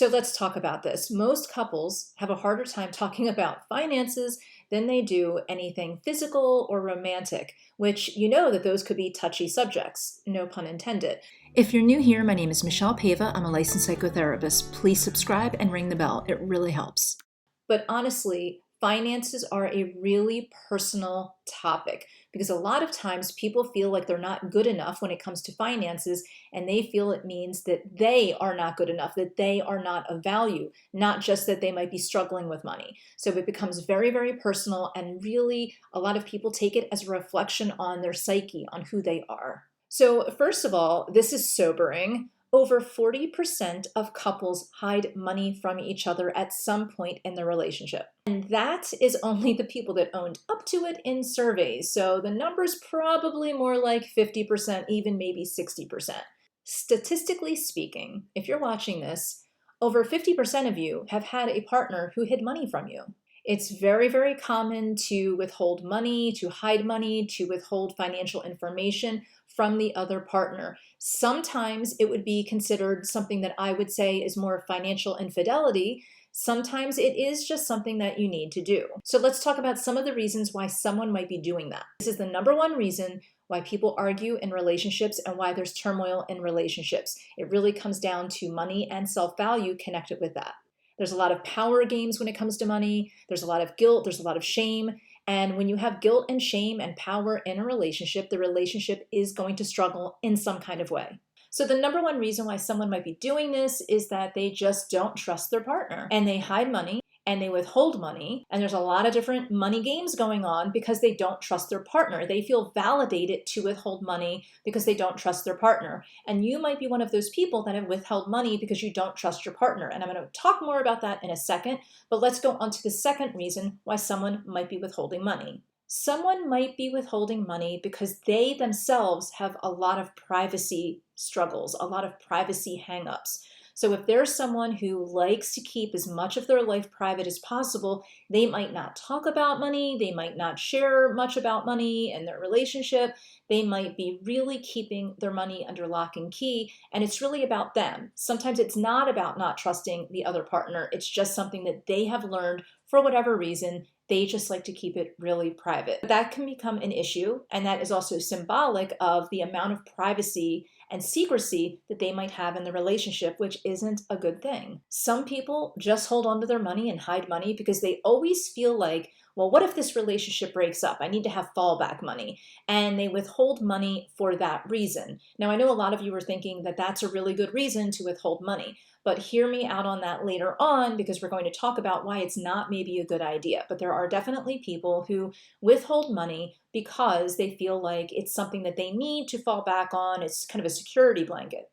So let's talk about this. Most couples have a harder time talking about finances than they do anything physical or romantic, which you know that those could be touchy subjects, no pun intended. If you're new here, my name is Michele Paiva. I'm a licensed psychotherapist. Please subscribe and ring the bell. It really helps. But honestly, finances are a really personal topic because a lot of times people feel like they're not good enough when it comes to finances, and they feel it means that they are not good enough, that they are not of value, not just that they might be struggling with money. So it becomes very, very personal, and really a lot of people take it as a reflection on their psyche, on who they are. So first of all, this is sobering. Over 40% of couples hide money from each other at some point in the relationship. And that is only the people that owned up to it in surveys. So the number's probably more like 50%, even maybe 60%. Statistically speaking, if you're watching this, over 50% of you have had a partner who hid money from you. It's very, very common to withhold money, to hide money, to withhold financial information from the other partner. Sometimes it would be considered something that I would say is more financial infidelity. Sometimes it is just something that you need to do. So let's talk about some of the reasons why someone might be doing that. This is the number one reason why people argue in relationships and why there's turmoil in relationships. It really comes down to money and self-value connected with that. There's a lot of power games when it comes to money. There's a lot of guilt. There's a lot of shame. And when you have guilt and shame and power in a relationship, the relationship is going to struggle in some kind of way. So the number one reason why someone might be doing this is that they just don't trust their partner, and they hide money and they withhold money. And there's a lot of different money games going on because they don't trust their partner. They feel validated to withhold money because they don't trust their partner. And you might be one of those people that have withheld money because you don't trust your partner. And I'm going to talk more about that in a second, but let's go on to the second reason why someone might be withholding money. Someone might be withholding money because they themselves have a lot of privacy struggles, a lot of privacy hangups. So if there's someone who likes to keep as much of their life private as possible, they might not talk about money, they might not share much about money in their relationship, they might be really keeping their money under lock and key, and it's really about them. Sometimes it's not about not trusting the other partner, it's just something that they have learned for whatever reason. They just like to keep it really private. That can become an issue, and that is also symbolic of the amount of privacy and secrecy that they might have in the relationship, which isn't a good thing. Some people just hold on to their money and hide money because they always feel like, well, what if this relationship breaks up? I need to have fallback money. And they withhold money for that reason. Now, I know a lot of you are thinking that that's a really good reason to withhold money, but hear me out on that later on because we're going to talk about why it's not maybe a good idea. But there are definitely people who withhold money because they feel like it's something that they need to fall back on. It's kind of a security blanket.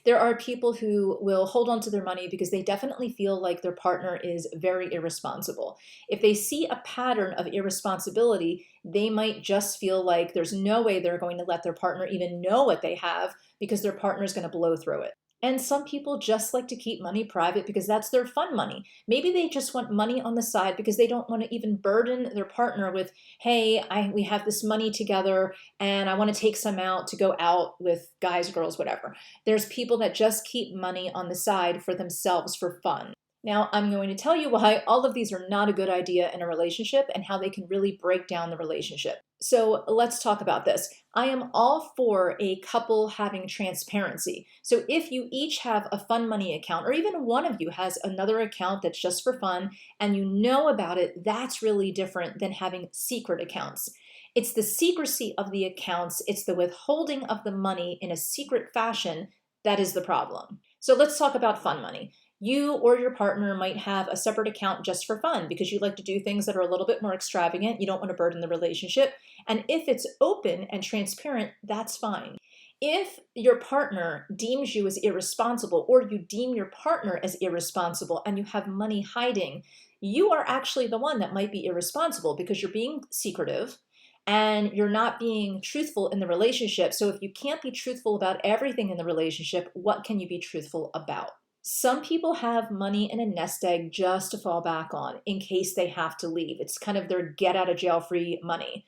There are people who will hold on to their money because they definitely feel like their partner is very irresponsible. If they see a pattern of irresponsibility, they might just feel like there's no way they're going to let their partner even know what they have because their partner is going to blow through it. And some people just like to keep money private because that's their fun money. Maybe they just want money on the side because they don't want to even burden their partner with, hey, we have this money together and I want to take some out to go out with guys, girls, whatever. There's people that just keep money on the side for themselves for fun. Now, I'm going to tell you why all of these are not a good idea in a relationship and how they can really break down the relationship. So let's talk about this. I am all for a couple having transparency. So if you each have a fun money account, or even one of you has another account that's just for fun, and you know about it, that's really different than having secret accounts. It's the secrecy of the accounts, it's the withholding of the money in a secret fashion that is the problem. So let's talk about fun money. You or your partner might have a separate account just for fun because you like to do things that are a little bit more extravagant. You don't want to burden the relationship. And if it's open and transparent, that's fine. If your partner deems you as irresponsible, or you deem your partner as irresponsible and you have money hiding, you are actually the one that might be irresponsible because you're being secretive and you're not being truthful in the relationship. So if you can't be truthful about everything in the relationship, what can you be truthful about? Some people have money in a nest egg just to fall back on in case they have to leave. It's kind of their get out of jail free money.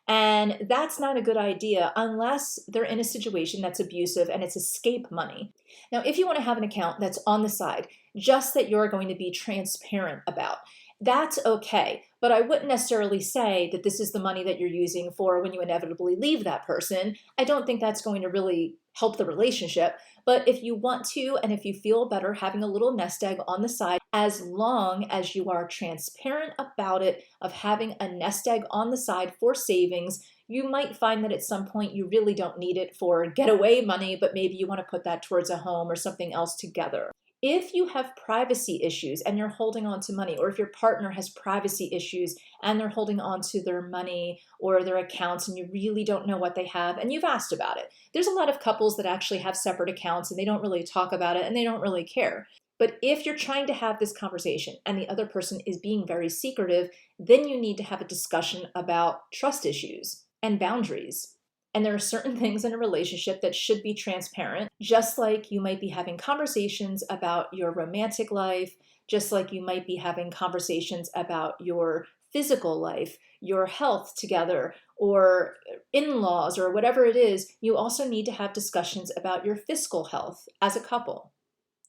And that's not a good idea unless they're in a situation that's abusive and it's escape money. Now, if you want to have an account that's on the side, just that you're going to be transparent about, that's okay. But I wouldn't necessarily say that this is the money that you're using for when you inevitably leave that person. I don't think that's going to really help the relationship. But if you want to, and if you feel better having a little nest egg on the side, as long as you are transparent about it, of having a nest egg on the side for savings, you might find that at some point you really don't need it for getaway money, but maybe you want to put that towards a home or something else together. If you have privacy issues and you're holding on to money, or if your partner has privacy issues and they're holding on to their money or their accounts and you really don't know what they have and you've asked about it, there's a lot of couples that actually have separate accounts and they don't really talk about it and they don't really care. But if you're trying to have this conversation and the other person is being very secretive, then you need to have a discussion about trust issues and boundaries. And there are certain things in a relationship that should be transparent, just like you might be having conversations about your romantic life, just like you might be having conversations about your physical life, your health together, or in-laws, or whatever it is. You also need to have discussions about your fiscal health as a couple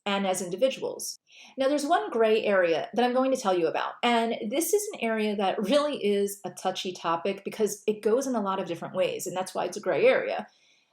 and as individuals. Now, there's one gray area that I'm going to tell you about, and this is an area that really is a touchy topic because it goes in a lot of different ways, and that's why it's a gray area.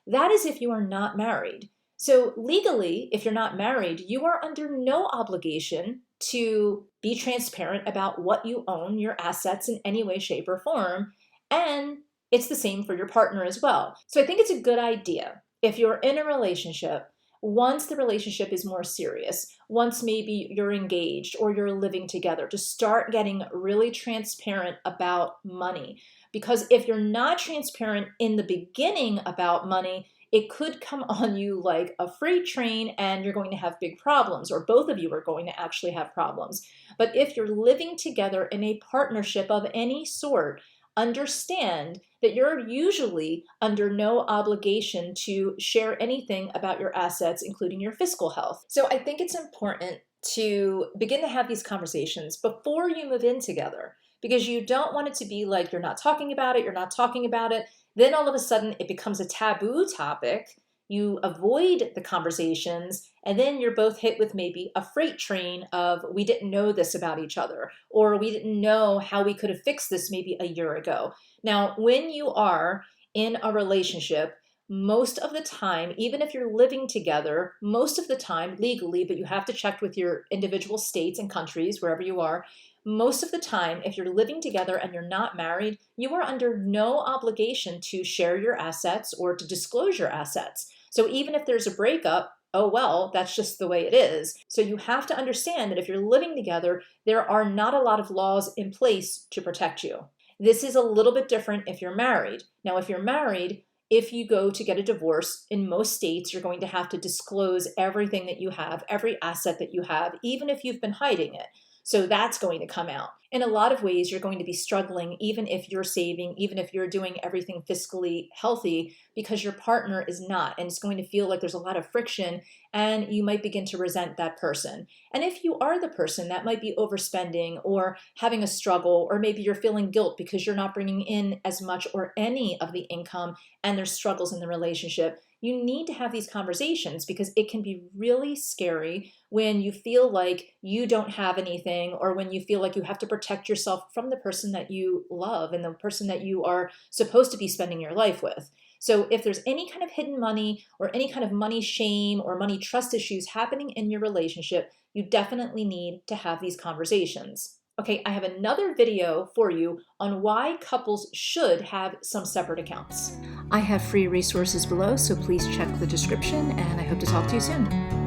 That is if you are not married. So legally, if you're not married, you are under no obligation to be transparent about what you own, your assets in any way, shape, or form, and it's the same for your partner as well. So I think it's a good idea if you're in a relationship, once the relationship is more serious, once maybe you're engaged or you're living together, to start getting really transparent about money. Because if you're not transparent in the beginning about money, it could come on you like a freight train and you're going to have big problems, or both of you are going to actually have problems. But if you're living together in a partnership of any sort, understand that you're usually under no obligation to share anything about your assets, including your fiscal health. So I think it's important to begin to have these conversations before you move in together, because you don't want it to be like you're not talking about it, you're not talking about it. Then all of a sudden it becomes a taboo topic. You avoid the conversations, and then you're both hit with maybe a freight train of, we didn't know this about each other, or we didn't know how we could have fixed this maybe a year ago. Now, when you are in a relationship, most of the time, even if you're living together, most of the time legally, but you have to check with your individual states and countries, wherever you are, most of the time, if you're living together and you're not married, you are under no obligation to share your assets or to disclose your assets. So even if there's a breakup, oh well, that's just the way it is. So you have to understand that if you're living together, there are not a lot of laws in place to protect you. This is a little bit different if you're married. Now, if you're married, if you go to get a divorce, in most states, you're going to have to disclose everything that you have, every asset that you have, even if you've been hiding it. So that's going to come out. In a lot of ways, you're going to be struggling, even if you're saving, even if you're doing everything fiscally healthy, because your partner is not. And it's going to feel like there's a lot of friction, and you might begin to resent that person. And if you are the person that might be overspending or having a struggle, or maybe you're feeling guilt because you're not bringing in as much or any of the income, and there's struggles in the relationship, you need to have these conversations, because it can be really scary when you feel like you don't have anything, or when you feel like you have to protect yourself from the person that you love and the person that you are supposed to be spending your life with. So if there's any kind of hidden money or any kind of money shame or money trust issues happening in your relationship, you definitely need to have these conversations. Okay, I have another video for you on why couples should have some separate accounts. I have free resources below, so please check the description, and I hope to talk to you soon.